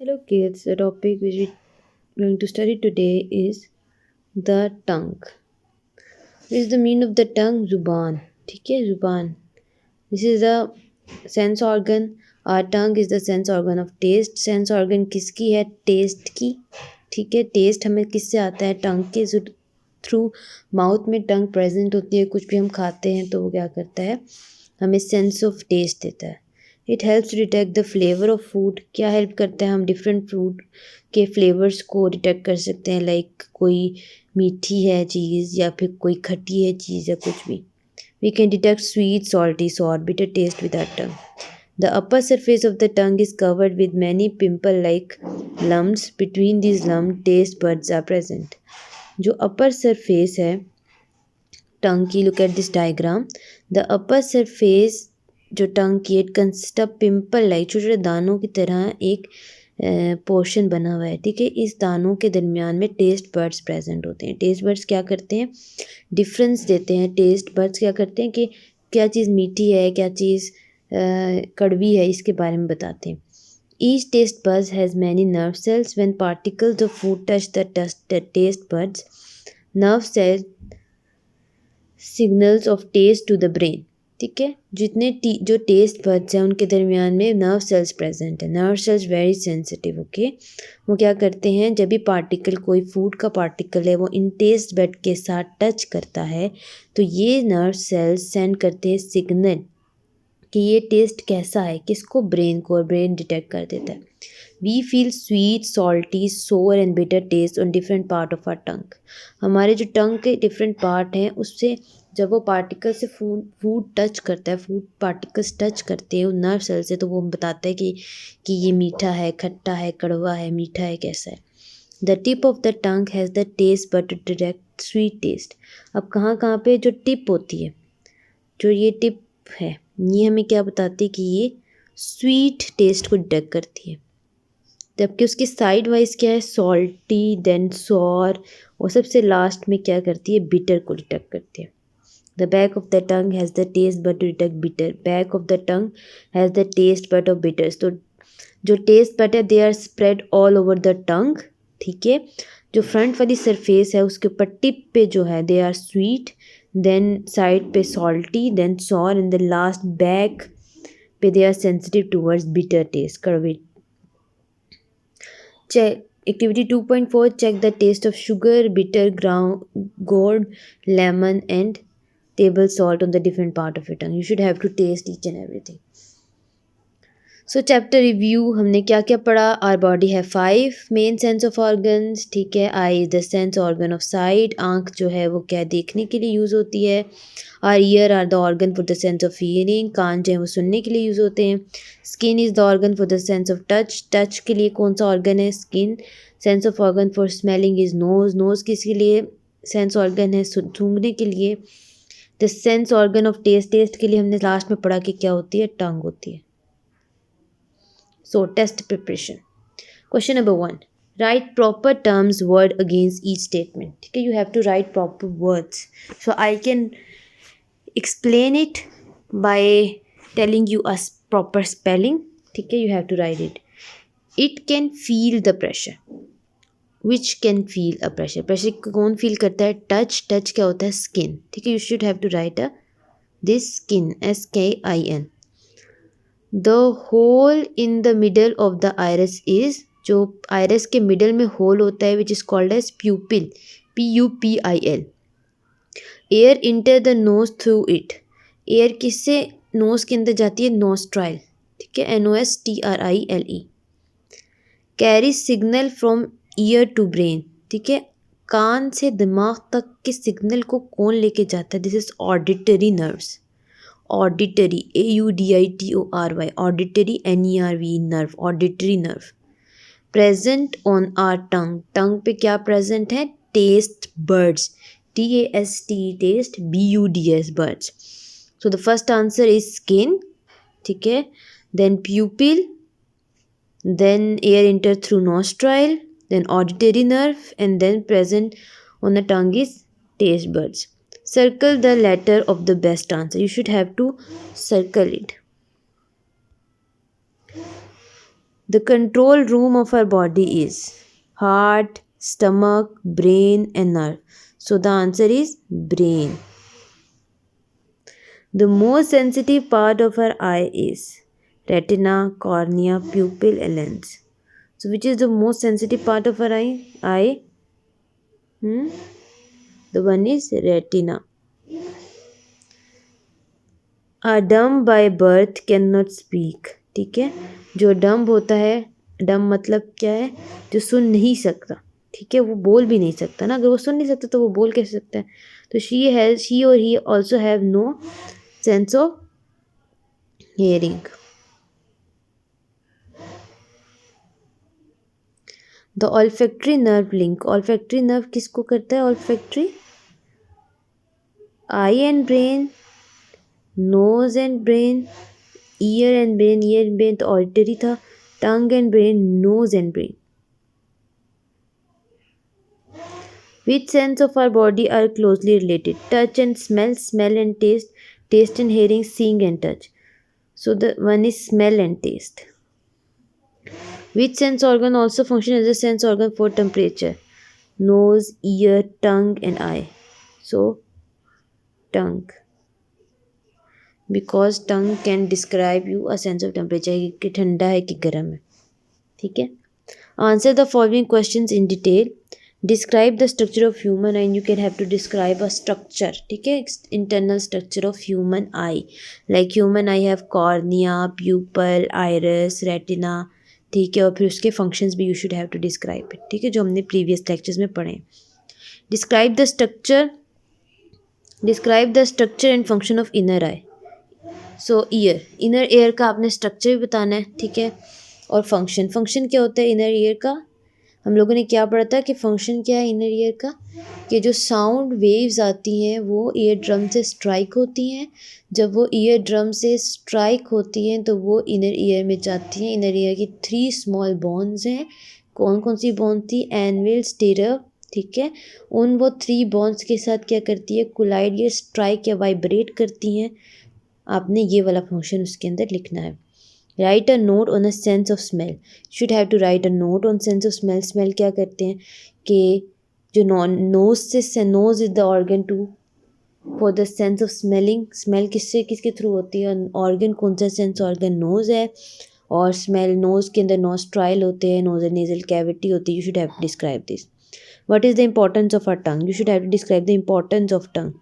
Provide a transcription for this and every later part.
Hello kids, the topic which we're going to study today is the tongue. What is the meaning of the tongue? Zuban. ठीक है, zuban. This is the sense organ. Our tongue is the sense organ of taste. Sense organ किसकी है? Taste की. ठीक है, taste हमें किससे आता है? Tongue के थ्रू. माउथ में टंग प्रेजेंट होती है, कुछ भी हम खाते हैं तो वो क्या करता है, हमें सेंस ऑफ टेस्ट देता है. It helps to detect the flavour of food. क्या हेल्प करता है? हम डिफरेंट फूड के फ्लेवर्स को डिटेक्ट कर सकते हैं, लाइक कोई मीठी है चीज़ या फिर कोई खट्टी है चीज़ या कुछ भी. We can detect sweet, salty, sour, bitter taste with our tongue. The upper surface of the tongue is covered with many pimple-like lumps. Between these lumps, taste buds are present. जो अपर सरफेस है टंग की, look at this diagram. The upper surface जो टंग की, it consist of pimple like, छोटे छोटे दानों की तरह एक पोर्शन बना हुआ है. ठीक है, इस दानों के दरमियान में टेस्ट बर्ड्स प्रेजेंट होते हैं. टेस्ट बर्ड्स क्या करते हैं? डिफरेंस देते हैं. टेस्ट बर्ड्स क्या करते हैं कि क्या चीज़ मीठी है, क्या चीज़ कड़वी है, इसके बारे में बताते हैं. Each taste bud has many nerve cells. When particles of food touch the taste buds, nerve cells signals of taste to the brain. ठीक है, जितने जो टेस्ट बड्स हैं उनके दरमियान में नर्व सेल्स प्रेजेंट है. Nerve cells very sensitive. Okay, वो क्या करते हैं, जब भी पार्टिकल, कोई फूड का पार्टिकल है, वो इन टेस्ट बड के साथ टच करता है तो ये नर्व सेल्स सेंड करते हैं सिग्नल कि ये टेस्ट कैसा है, किसको? ब्रेन को, और ब्रेन डिटेक्ट कर देता है. वी फील स्वीट, सॉल्टी, सोर and bitter taste on different part of are टंग. हमारे जो टंग के डिफरेंट पार्ट हैं उससे जब वो पार्टिकल से फूड टच करता है, फूड पार्टिकल्स टच करते हैं नर्व सेल से, तो वो बताता है कि ये मीठा है, खट्टा है, कड़वा है, मीठा है, कैसा है. The tip of the tongue has the taste bud to detect sweet taste. अब कहाँ कहाँ पे जो टिप होती है, जो ये टिप है, ये हमें क्या बताती है कि ये स्वीट टेस्ट को डिटेक्ट करती है. जबकि उसकी साइड वाइज क्या है? सॉल्टी, देन सॉर, और सबसे लास्ट में क्या करती है? बिटर को डिटेक्ट करती है. The back of the tongue has the taste bud to detect bitter. Back of the tongue has the taste bud of bitters. तो जो टेस्ट बट है they are spread all over the tongue. ठीक है, जो front वाली surface है उसके ऊपर टिप पे जो है they are sweet, then side पे salty, then sour, and the last back पे they are sensitive towards bitter taste, कड़वे. Check activity 2.4. Check the taste of sugar, bitter, gourd, lemon and table salt on the different part of your tongue. You should have to taste each and everything. So chapter review, हमने क्या क्या पढ़ा? Our body है 5 main sense of organs. ठीक है, eye is the sense organ of sight. आँख जो है वो क्या, देखने के लिए यूज़ होती है. Are ear are the organ for the sense of hearing. कान जो है वो सुनने के लिए यूज़ होते हैं. Skin is the organ for the sense of touch. Touch के लिए कौन सा ऑर्गन है? Skin. Sense of organ for smelling is nose. Nose किसके लिए सेंस ऑर्गन है? सूंघने के लिए. The sense organ of taste. Taste के लिए हमने लास्ट में पढ़ा कि क्या होती है? टंग होती है. So test preparation. Question number 1. Write proper terms word against each statement. Okay, you have to write proper words. So I can explain it by telling you a proper spelling. Okay, you have to write it. It can feel the pressure. Which can feel a pressure? Pressure कौन feel करता है? Touch. Touch क्या होता है? Skin. ठीक है, you should have to write this skin, SKIN. The hole in the middle of the iris is, जो iris के मिडल में होल होता है which is called as pupil, PUPIL. Air enter the nose through it. Air किससे nose के अंदर जाती है? नोस्ट्राइल. ठीक है, NOSTRILE. Carry signal from ear to brain. ठीक है, कान से दिमाग तक के सिग्नल को कौन लेके जाता है? This is auditory nerves. Auditory, AUDITORY, auditory, NERV, nerve, auditory nerve. Present on our tongue. Tongue पे क्या प्रेजेंट है? Taste buds, TAST, taste, BUDS, buds. So the first answer is skin. ठीक है, then pupil, then air enter through nostril, then auditory nerve, and then present on the tongue is taste buds. Circle the letter of the best answer. You should have to circle it. The control room of our body is heart, stomach, brain, and nerve. So the answer is brain. The most sensitive part of our eye is retina, cornea, pupil, and lens. So which is the most sensitive part of our eye? The one is retina. A dumb by birth cannot speak. ठीक है, जो dumb होता है, dumb मतलब क्या है, जो सुन नहीं सकता, ठीक है, वो बोल भी नहीं सकता ना, अगर वो सुन नहीं सकता तो वो बोल कैसे सकता है. तो she or he also have no sense of hearing. The olfactory nerve link. Olfactory nerve किसको करता है? Olfactory, eye and brain, nose and brain, ear and brain तो auditory था, tongue and brain, nose and brain. Which sense of our body are closely related? Touch and smell, smell and taste, taste and hearing, seeing and touch. So the one is smell and taste. Which sense organ also function as a sense organ for temperature? Nose, ear, tongue and eye. So tongue. Because tongue can describe you a sense of temperature कि ठंडा है कि गर्म है. ठीक है. Answer the following questions in detail. Describe the structure of human eye, and you can have to describe a structure. ठीक है, internal structure of human eye. Like human eye have cornea, pupil, iris, retina. ठीक है, और फिर उसके functions भी you should have to describe it. ठीक है, जो हमने previous lectures में पढ़े. Describe the structure. Describe the structure and function of inner eye. So ear. Inner ear का आपने structure भी बताना है. ठीक है, और फंक्शन क्या होता है इनर ईयर का? हम लोगों ने क्या पढ़ा था कि फंक्शन क्या है इनर ईयर का, कि जो साउंड वेव्स आती हैं वो ईयर ड्रम से स्ट्राइक होती हैं. जब वो ईयर ड्रम से स्ट्राइक होती हैं तो वो इनर ईयर में जाती हैं. इनर ईयर की 3 स्मॉल बोन्स हैं. कौन कौन सी बोन थी? Anvil, stirrup. ठीक है, उन वो 3 बोन्स के साथ क्या करती है? कोलाइड या स्ट्राइक या वाइब्रेट करती हैं. आपने ये वाला फंक्शन उसके अंदर लिखना है. Write a note on a sense of smell. Should have to write a note on sense of smell. Smell क्या करते हैं कि जो नोज से, nose is the organ to for the sense of smelling. Smell किसके थ्रू होती है? ऑर्गन कौन सा सेंस ऑर्गन? नोज है. और स्मेल नोज के अंदर नोस्ट्राइल होते हैं, नोज नेजल कैविटी होती है. You should have to describe this. What is the importance of a tongue? You should have to describe the importance of tongue.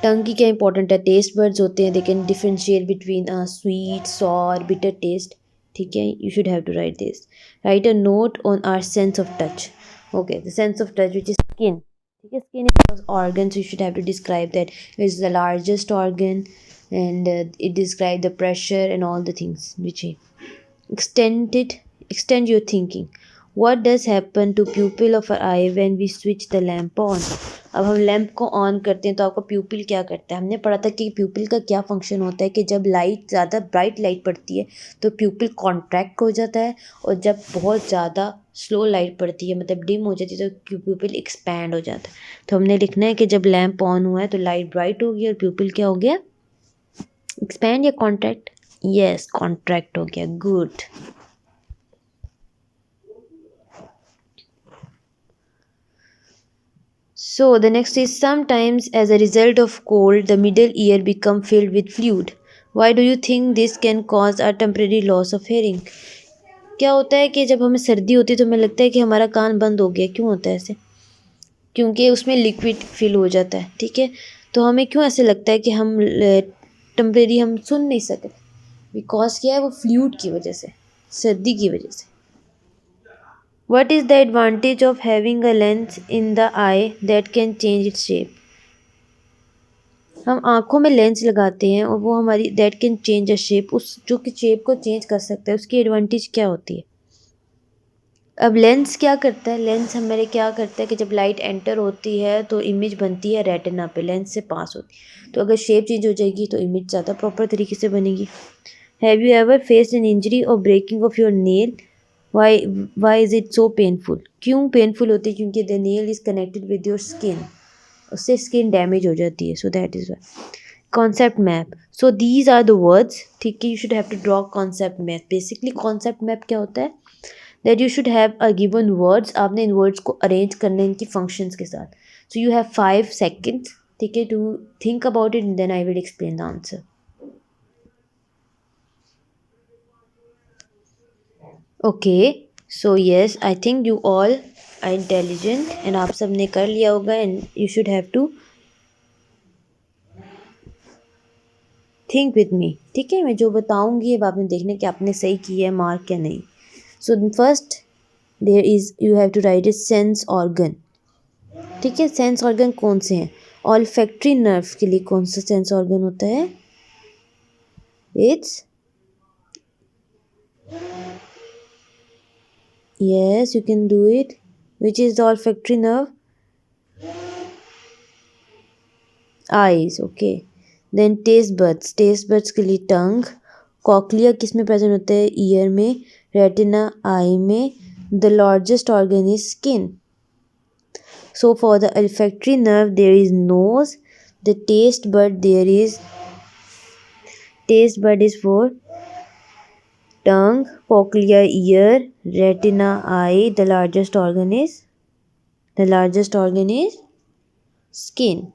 Tongue की क्या इंपॉर्टेंट है? टेस्ट बर्ड्स होते हैं, they can differentiate between sweet, sour, bitter taste. ठीक है, you should have to write this. Write a note on our sense of touch. Okay, the sense of touch which is skin. ठीक है, skin is organ, so you should have to describe that it is the largest organ and it describe the pressure and all the things which extend your thinking. What does happen to pupil of our eye when we switch the lamp on? अब हम lamp को on करते हैं तो आपका प्यूपिल क्या करता है? हमने पढ़ा था कि प्यूपिल का क्या फंक्शन होता है कि जब लाइट ज़्यादा ब्राइट लाइट पड़ती है तो प्यूपिल कॉन्ट्रैक्ट हो जाता है, और जब बहुत ज़्यादा स्लो लाइट पड़ती है मतलब डिम हो जाती है तो प्यूपिल एक्सपैंड हो जाता है. तो हमने लिखना है कि जब लैंप ऑन हुआ है तो लाइट ब्राइट हो गई और प्यूपिल क्या हो गया? एक्सपैंड या कॉन्ट्रैक्ट? यस, कॉन्ट्रैक्ट हो गया. Good. So the next is sometimes as a result of cold the middle ear become filled with fluid. Why do you think this can cause a temporary loss of hearing? क्या होता है कि जब हमें सर्दी होती है तो हमें लगता है कि हमारा कान बंद हो गया. क्यों होता है ऐसे? क्योंकि उसमें लिक्विड फिल हो जाता है. ठीक है, तो हमें क्यों ऐसे लगता है कि हम टेम्परेरी हम सुन नहीं सकते? बिकॉज क्या है, वो फ्लूइड की वजह से, सर्दी की वजह से. What is the advantage of having a lens in the eye that can change its shape? हम आँखों में लेंस लगाते हैं और वो हमारी that can change a shape, उस जो कि शेप को चेंज कर सकता है. उसकी एडवांटेज क्या होती है? अब लेंस क्या करता है? लेंस हमारे क्या करता है कि जब लाइट एंटर होती है तो इमेज बनती है रेटिना पे, लेंस से पास होती है. तो अगर शेप चेंज हो जाएगी तो इमेज ज़्यादा प्रॉपर तरीके से बनेगी. Have you ever faced an injury or breaking of your nail? Why is it so painful? क्यों पेनफुल होती है? क्योंकि the nail is connected with your skin, उससे स्किन डैमेज हो जाती है. So that is why. concept map. So these are the words. ठीक है, you should have to draw concept map. Basically concept map क्या होता है, that you should have a given words, आपने इन words को arrange करना है इनकी functions के साथ. So you have 5 seconds, ठीक है, to think about it and then I will explain the answer. Okay, so yes, I think you all are intelligent and आप सब ने कर लिया होगा and you should have to think with me. ठीक है, मैं जो बताऊंगी अब आपने देखना कि आपने सही किया है मार्क या नहीं. So first there is, you have to write is sense organ. ठीक है, सेंस ऑर्गन कौन से हैं? ऑल्फैक्टरी नर्व के लिए कौन सा सेंस ऑर्गन होता है? It's, yes, you can do it. Which is the olfactory nerve? Eyes, okay. Then taste buds. Taste buds के लिए tongue. कॉकलिया किस में प्रेजेंट होता है? ईयर में. रेटिना आई में. The largest organ is skin. So for the olfactory nerve there is nose. The taste bud there is, taste bud is for tongue, cochlea ear, retina eye. The largest organ is skin.